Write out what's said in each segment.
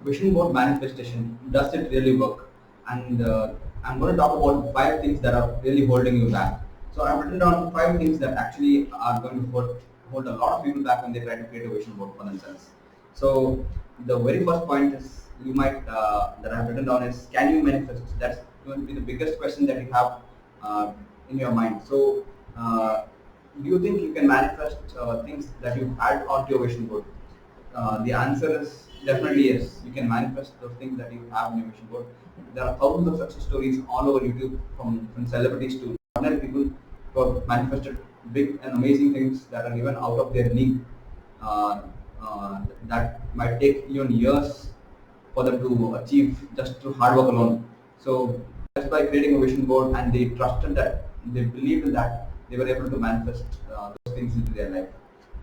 Vision board manifestation, does it really work? And I'm going to talk about five things that are really holding you back. So I've written down five things that actually are going to hold a lot of people back when they try to create a vision board for themselves. So the very first point is you might that I've written down is, can you manifest? That's going to be the biggest question that you have uh, in your mind. So do you think you can manifest things that you had onto your vision board? The answer is definitely yes. You can manifest those things that you have in your vision board. There are thousands of success stories all over YouTube, from celebrities to ordinary people who have manifested big and amazing things that are even out of their league. Uh, that might take even years for them to achieve just through hard work alone. So just by creating a vision board, and they trusted that, they believed in that, they were able to manifest those things into their life.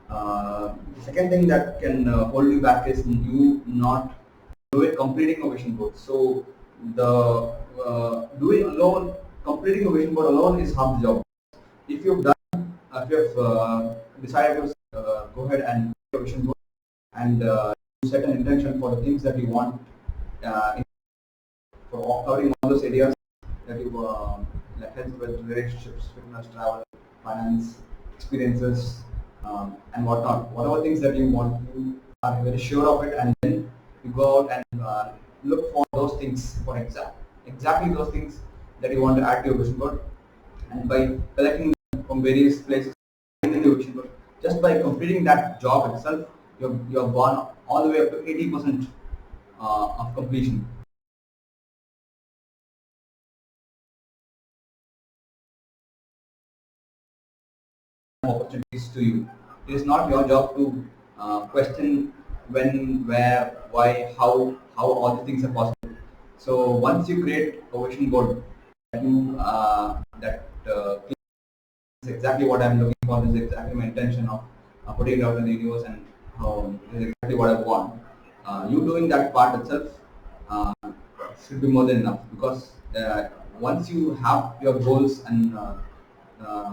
The second thing that can hold you back is you not completing a vision board. So the doing alone, completing a vision board alone is half the job. If you've done, if you've decided to go ahead and do a vision board, and you set an intention for the things that you want, for covering all those areas that you like health, wealth, relationships, fitness, travel, finance, experiences, and whatnot. Whatever things that you want, you are very sure of it, and then you go out and look for those things, for exactly those things that you want to add to your vision board. And by collecting them from various places in the vision board, just by completing that job itself, you're gone all the way up to 80% of completion. Opportunities to you. It is not your job to question when, where, why, how all the things are possible. So once you create a vision board, that is exactly what I'm looking for. This is exactly my intention of putting it out in the universe, and this is exactly what I want. You doing that part itself uh, should be more than enough, because once you have your goals and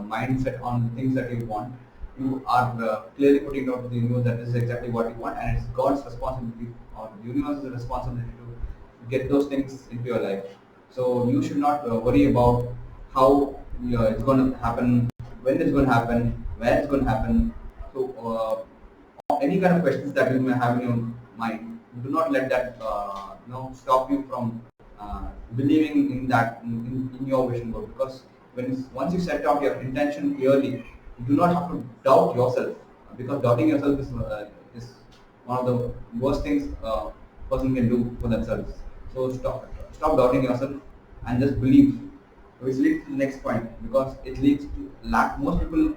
mindset on the things that you want, you are clearly putting out to the universe that this is exactly what you want, and it's God's responsibility, or the universe's responsibility, to get those things into your life. So you should not worry about how it's going to happen, when it's going to happen, where it's going to happen. So any kind of questions that you may have in your mind, do not let that stop you from believing in that, in your vision board. Because once you set out your intention clearly, you do not have to doubt yourself, because doubting yourself is one of the worst things person can do for themselves. So stop doubting yourself and just believe, which leads to the next point, because it leads to lack. Most people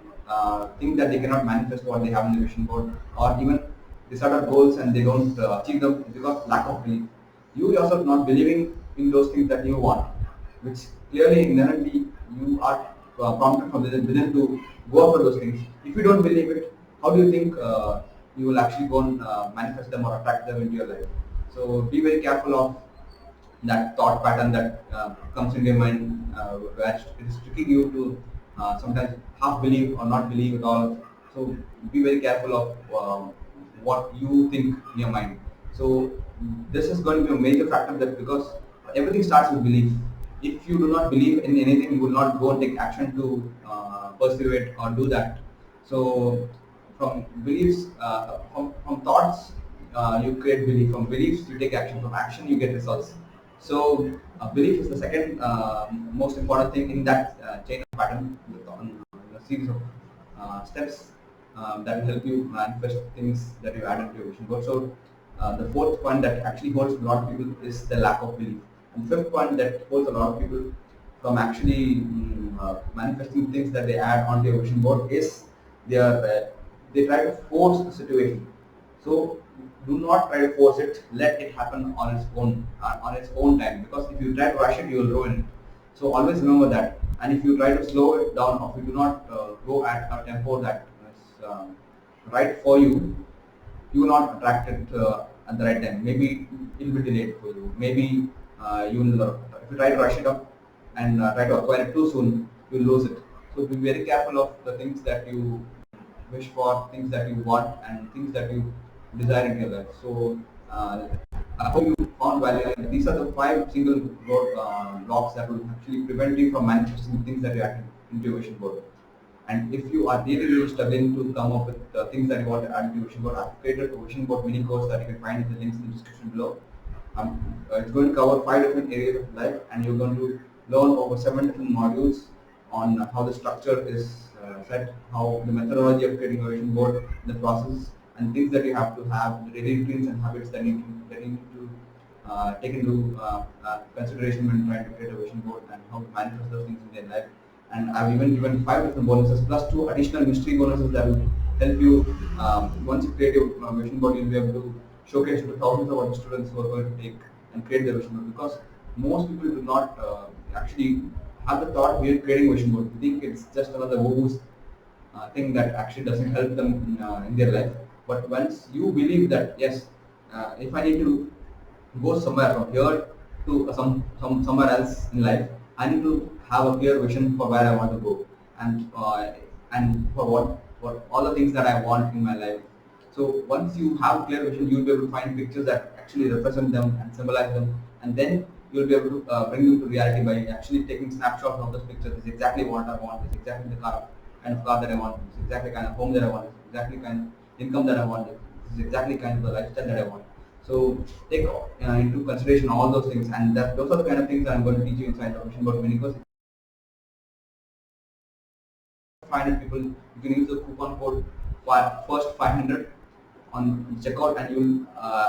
think that they cannot manifest what they have in the vision board, or even they set up goals and they don't achieve them because lack of belief. You yourself not believing in those things that you want, which clearly inherently you are prompted from within to go after those things. If you don't believe it, how do you think you will actually go and manifest them or attract them into your life? So be very careful of that thought pattern that comes into your mind, where it is tricking you to sometimes half believe or not believe at all. So be very careful of what you think in your mind. So this is going to be a major factor, that because everything starts with belief. If you do not believe in anything, you will not go and take action to pursue it or do that. So from beliefs, from thoughts, you create belief. From beliefs, you take action. From action, you get results. So belief is the second most important thing in that chain of pattern, on a series of steps that will help you manifest things that you add into your vision board. So the fourth point that actually holds a lot of people is the lack of belief. And fifth point that holds a lot of people from actually manifesting things that they add onto your vision board is they try to force the situation. So do not try to force it. Let it happen on its own time. Because if you try to rush it, you will ruin it. So always remember that. And if you try to slow it down, or if you do not go at a tempo that is right for you, you will not attract it at the right time. Maybe it will be delayed for you. Maybe you will, if you try to rush it up and try to acquire it too soon, you will lose it. So be very careful of the things that you wish for, things that you want, and things that you desire in your life. So I hope you found value. And these are the five single blocks that will actually prevent you from manifesting things that you add into your vision board. And if you are really, really struggling to come up with things that you want to add to your vision board, I've created a vision board mini course that you can find in the links in the description below. It's going to cover 5 different areas of life, and you're going to learn over 7 different modules on how the structure is set, how the methodology of creating a vision board, the process, and things that you have to have, the daily routines and habits that you need to take into consideration when trying to create a vision board, and how to manifest those things in their life. And I've even given 5 different bonuses plus 2 additional mystery bonuses that will help you. Once you create your vision board, you'll be able to showcase to thousands of other students who are going to take and create their vision board, because most people do not actually have the thought of creating a vision board. They think it's just another woo thing that actually doesn't help them in their life. But once you believe that, yes, if I need to go somewhere from here to somewhere else in life, I need to have a clear vision for where I want to go, and for what all the things that I want in my life. So once you have clear vision, you'll be able to find pictures that actually represent them and symbolize them, and then you'll be able to bring them to reality by actually taking snapshots of those pictures. This is exactly what I want. This is exactly the kind of car that I want. This is exactly kind of home that I want. This is exactly kind of income that I want. This is exactly kind of the lifestyle that I want. So take into consideration all those things, and those are the kind of things that I'm going to teach you inside the Vision Board mini course. 500 people, you can use the coupon code first 500 on checkout, and you'll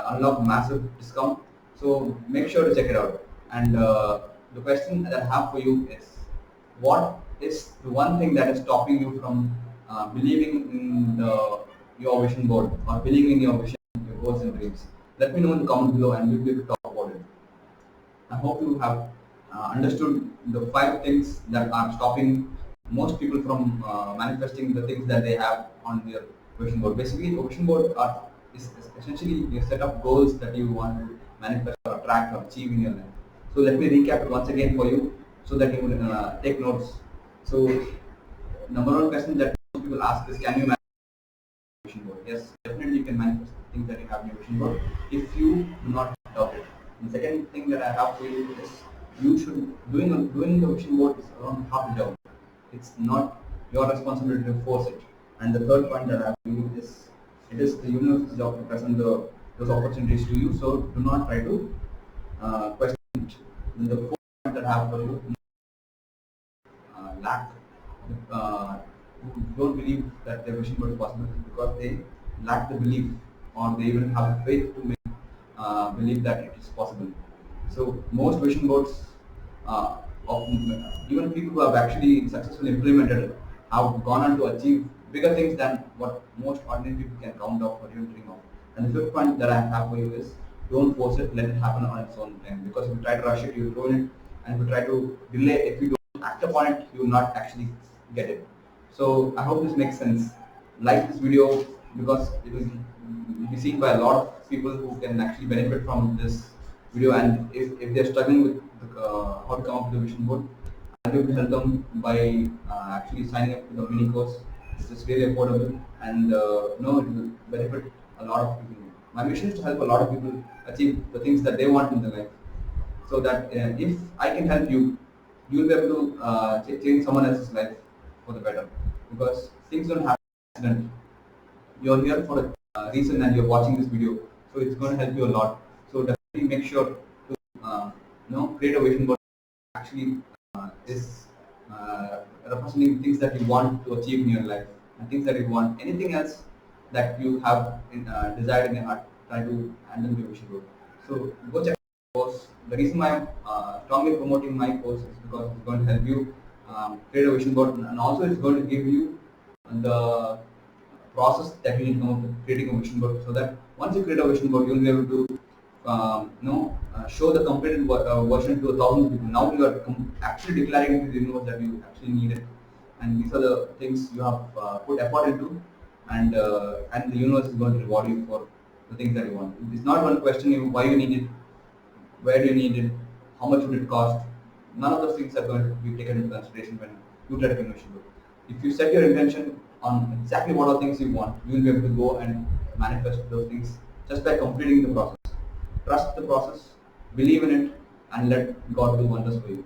unlock massive discount. So make sure to check it out. And the question that I have for you is, what is the one thing that is stopping you from believing in your vision board, or believing in your vision, your goals and dreams? Let me know in the comment below, and we'll be able to talk about it. I hope you have understood the 5 things that are stopping most people from manifesting the things that they have on their vision board. Basically, a vision board is essentially a set of goals that you want to manifest or attract or achieve in your life. So let me recap it once again for you, so that you will take notes. So number one question that most people ask is, can you manifest vision board? Yes, definitely you can manifest things that you have in your vision board if you do not doubt it. The second thing that I have for you is, you should doing the vision board is around half the job. It's not your responsibility to force it. And the third point that I have for you is, it is the universe's job to present those opportunities to you. So do not try to question it. And the fourth point that I have for you, lack who don't believe that their vision board is possible, is because they lack the belief, or they even have the faith to make believe that it is possible. So most vision boards of even people who have actually successfully implemented it have gone on to achieve bigger things than what most ordinary people can count of or even dream of. And the fifth point that I have for you is, don't force it, let it happen on its own time. Because if you try to rush it, you will ruin it, and if you try to delay, if you don't act upon it, you will not actually get it. So I hope this makes sense. Like this video, because it will be seen by a lot of people who can actually benefit from this video. And if they're struggling with how to come up with a vision board, I'll be able to help them by actually signing up to the mini course. It's just really affordable, and it will benefit a lot of people. My mission is to help a lot of people achieve the things that they want in their life, so that if I can help you, you'll be able to change someone else's life for the better. Because things don't happen by accident. You're here for a reason, and you're watching this video, so it's going to help you a lot. So definitely make sure to create a vision board that actually is representing things that you want to achieve in your life, and things that you want. Anything else that you have desired in your heart, try to handle your vision board. So go check the course. The reason why I'm strongly promoting my course is because it's going to help you create a vision board, and also it's going to give you the process that you need to come up with creating a vision board, so that once you create a vision board, you'll be able to show the completed version to 1,000 people. Now you are actually declaring to the universe that you actually need it, and these are the things you have put effort into, and the universe is going to reward you for the things that you want. It's not going to question you why you need it, where do you need it, how much would it cost. None of those things are going to be taken into consideration when you try to create a vision board. If you set your intention on exactly what are things you want, you will be able to go and manifest those things just by completing the process. trust the process, believe in it, and let God do wonders for you.